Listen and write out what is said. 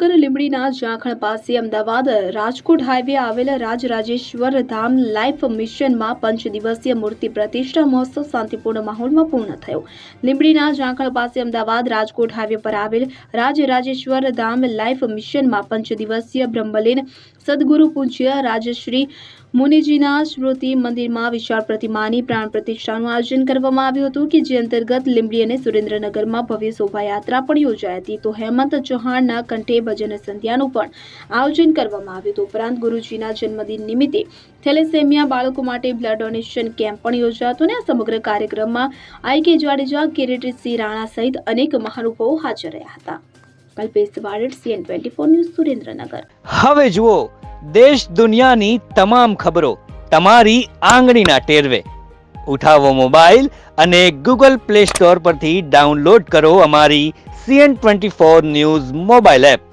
સુરેન્દ્રનગર લીંબડીના ઝાંખણ પાસે અમદાવાદ રાજકોટ હાઈવે આવેલા રાજરાજેશ્વર ધામ લાઈફ મિશનમાં 5 દિવસીય મૂર્તિ પ્રતિષ્ઠા મહોત્સવ શાંતિપૂર્ણ માહોલમાં પૂર્ણ થયો। લીંબડીના ઝાંખણ પાસે અમદાવાદ રાજકોટ હાઈવે પર આવેલ રાજરાજેશ્વર ધામ લાઈફ મિશનમાં 5 દિવસીય બ્રહ્મલીન સદગુરુ પૂજ્ય રાજશ્રી મુનિજીના સ્મૃતિ મંદિરમાં વિશાળ પ્રતિમાની પ્રાણ પ્રતિષ્ઠાનું આયોજન કરવામાં આવ્યું હતું કે જે અંતર્ગત લીંબડી અને સુરેન્દ્રનગરમાં ભવ્ય શોભાયાત્રા પણ યોજાઈ હતી। તો હેમંત ચૌહાણના કંઠે ભજન સંધ્યાનું પણ આયોજન કરવામાં આવ્યું હતું। ઉપરાંત ગુરુજીના જન્મદિન નિમિત્તે થેલેસેમિયા બાળકો માટે બ્લડ ડોનેશન કેમ્પ પણ યોજાયો હતો અને આ સમગ્ર કાર્યક્રમમાં આઈ.કે. જાડેજા, કિરીટસિંહ રાણા સહિત અનેક મહાનુભાવો હાજર રહ્યા હતા। Kalpesh Vaded, CN24 news, Surendranagar. હવે જુઓ દેશ દુનિયાની તમામ ખબરો તમારી આંગળીના ટેરવે। ઉઠાવો મોબાઈલ અને Google Play Store પરથી ડાઉનલોડ કરો અમારી CN24 ન્યૂઝ મોબાઈલ એપ।